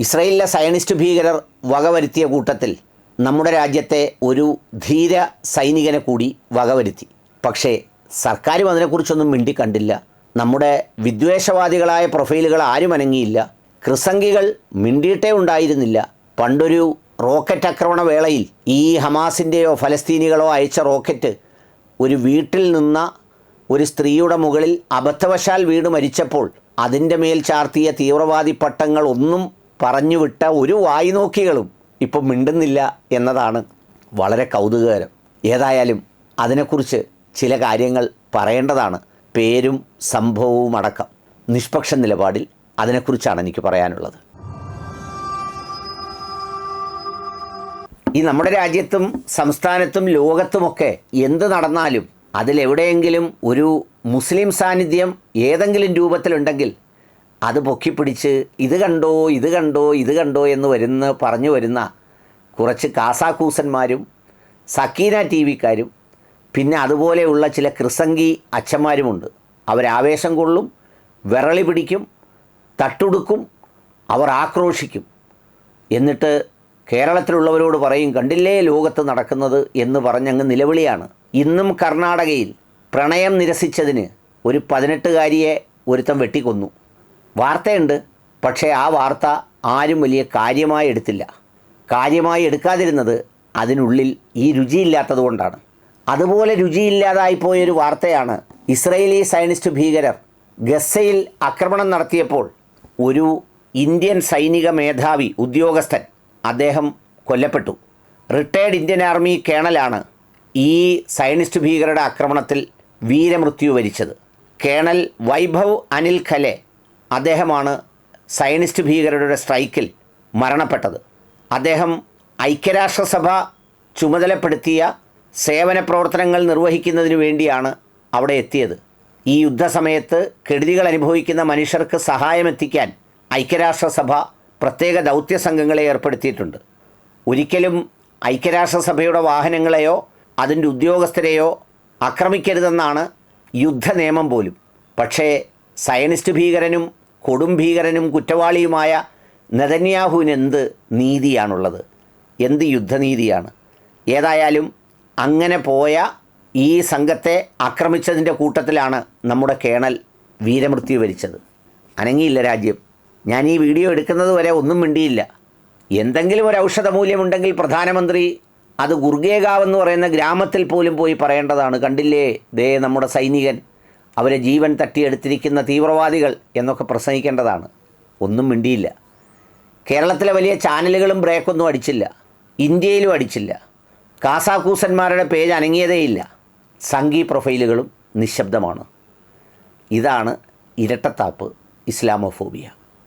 ഇസ്രയേലിലെ സയനിസ്റ്റ് ഭീകരർ വകവരുത്തിയ കൂട്ടത്തിൽ നമ്മുടെ രാജ്യത്തെ ഒരു ധീര സൈനികനെ കൂടി വകവരുത്തി. പക്ഷേ സർക്കാരും അതിനെക്കുറിച്ചൊന്നും മിണ്ടിക്കണ്ടില്ല. നമ്മുടെ വിദ്വേഷവാദികളായ പ്രൊഫൈലുകൾ ആരും അനങ്ങിയില്ല. ക്രിസംഗികൾ മിണ്ടിയിട്ടേ ഉണ്ടായിരുന്നില്ല. പണ്ടൊരു റോക്കറ്റ് ആക്രമണ വേളയിൽ ഈ ഹമാസിൻ്റെയോ ഫലസ്തീനികളോ അയച്ച റോക്കറ്റ് ഒരു വീട്ടിൽ നിന്ന ഒരു സ്ത്രീയുടെ മുകളിൽ അബദ്ധവശാൽ വീണ് മരിച്ചപ്പോൾ അതിൻ്റെ മേൽ ചാർത്തിയ തീവ്രവാദി പട്ടങ്ങൾ ഒന്നും പറഞ്ഞുവിട്ട ഒരു വായ്നോക്കികളും ഇപ്പം മിണ്ടുന്നില്ല എന്നതാണ് വളരെ കൗതുകകരം. ഏതായാലും അതിനെക്കുറിച്ച് ചില കാര്യങ്ങൾ പറയേണ്ടതാണ്. പേരും സംഭവവും അടക്കം നിഷ്പക്ഷ നിലപാടിൽ അതിനെക്കുറിച്ചാണ് എനിക്ക് പറയാനുള്ളത്. ഈ നമ്മുടെ രാജ്യത്തും സംസ്ഥാനത്തും ലോകത്തുമൊക്കെ എന്ത് നടന്നാലും അതിലെവിടെയെങ്കിലും ഒരു മുസ്ലിം സാന്നിധ്യം ഏതെങ്കിലും രൂപത്തിലുണ്ടെങ്കിൽ അത് പൊക്കിപ്പിടിച്ച് ഇത് കണ്ടോ ഇത് കണ്ടോ ഇത് കണ്ടോ എന്ന് പറഞ്ഞു വരുന്ന കുറച്ച് കാസാക്കൂസന്മാരും സക്കീന ടി വിക്കാരും പിന്നെ അതുപോലെയുള്ള ചില ക്രിസംഗി അച്ഛന്മാരുമുണ്ട്. അവരാവേശം കൊള്ളും, വിരളി പിടിക്കും, തട്ടുടുക്കും, അവർ ആക്രോശിക്കും. എന്നിട്ട് കേരളത്തിലുള്ളവരോട് പറയും കണ്ടില്ലേ ലോകത്ത് നടക്കുന്നത് എന്ന് പറഞ്ഞങ്ങ് നിലവിളിയാണ്. ഇന്നും കർണാടകയിൽ പ്രണയം നിരസിച്ചതിന് ഒരു 18-കാരിയെ ഒരുത്തൻ വെട്ടിക്കൊന്നു. വാർത്തയുണ്ട്. പക്ഷേ ആ വാർത്ത ആരും വലിയ കാര്യമായി എടുത്തില്ല. കാര്യമായി എടുക്കാതിരുന്നത് അതിനുള്ളിൽ ഈ രുചിയില്ലാത്തത് കൊണ്ടാണ്. അതുപോലെ രുചിയില്ലാതായിപ്പോയൊരു വാർത്തയാണ് ഇസ്രയേലി സയനിസ്റ്റ് ഭീകരർ ഗസയിൽ ആക്രമണം നടത്തിയപ്പോൾ ഒരു ഇന്ത്യൻ സൈനിക മേധാവി ഉദ്യോഗസ്ഥൻ അദ്ദേഹം കൊല്ലപ്പെട്ടു. റിട്ടയേർഡ് ഇന്ത്യൻ ആർമി കേണലാണ് ഈ സയനിസ്റ്റ് ഭീകരരുടെ ആക്രമണത്തിൽ വീരമൃത്യു വരിച്ചത്. കേണൽ വൈഭവ് അനിൽ ഖലെ അദ്ദേഹമാണ് സയനിസ്റ്റ് ഭീകരരുടെ സ്ട്രൈക്കിൽ മരണപ്പെട്ടത്. അദ്ദേഹം ഐക്യരാഷ്ട്രസഭ ചുമതലപ്പെടുത്തിയ സേവന പ്രവർത്തനങ്ങൾ നിർവഹിക്കുന്നതിന് വേണ്ടിയാണ് അവിടെ എത്തിയത്. ഈ യുദ്ധസമയത്ത് കെടുതികൾ അനുഭവിക്കുന്ന മനുഷ്യർക്ക് സഹായമെത്തിക്കാൻ ഐക്യരാഷ്ട്രസഭ പ്രത്യേക ദൗത്യ സംഘങ്ങളെ ഏർപ്പെടുത്തിയിട്ടുണ്ട്. ഒരിക്കലും ഐക്യരാഷ്ട്രസഭയുടെ വാഹനങ്ങളെയോ അതിൻ്റെ ഉദ്യോഗസ്ഥരെയോ ആക്രമിക്കരുതെന്നാണ് യുദ്ധ നിയമം പോലും. പക്ഷേ സയനിസ്റ്റ് ഭീകരനും കൊടും ഭീകരനും കുറ്റവാളിയുമായ നെതന്യാഹുവിന് എന്ത് നീതിയാണുള്ളത്? എന്ത് യുദ്ധനീതിയാണ്? ഏതായാലും അങ്ങനെ പോയ ഈ സംഘത്തെ ആക്രമിച്ചതിൻ്റെ കൂട്ടത്തിലാണ് നമ്മുടെ കേണൽ വീരമൃത്യു വരിച്ചത്. അനങ്ങിയില്ല രാജ്യം. ഞാൻ ഈ വീഡിയോ എടുക്കുന്നത് വരെ ഒന്നും മിണ്ടിയില്ല. എന്തെങ്കിലും ഒരു ഔഷധമൂല്യമുണ്ടെങ്കിൽ പ്രധാനമന്ത്രി അത് ഗുർഗേഗാവ് എന്ന് പറയുന്ന ഗ്രാമത്തിൽ പോലും പോയി പറയേണ്ടതാണ്. കണ്ടില്ലേ ദേ നമ്മുടെ സൈനികൻ, അവരെ ജീവൻ തട്ടിയെടുത്തിരിക്കുന്ന തീവ്രവാദികൾ എന്നൊക്കെ പ്രസംഗിക്കേണ്ടതാണ്. ഒന്നും മിണ്ടിയില്ല. കേരളത്തിലെ വലിയ ചാനലുകളും ബ്രേക്കൊന്നും അടിച്ചില്ല. ഇന്ത്യയിലും അടിച്ചില്ല. കാസാക്കൂസന്മാരുടെ പേജ് അനങ്ങിയതേയില്ല. സംഘി പ്രൊഫൈലുകളും നിശബ്ദമാണ്. ഇതാണ് ഇരട്ടത്താപ്പ്, ഇസ്ലാമോഫോബിയ.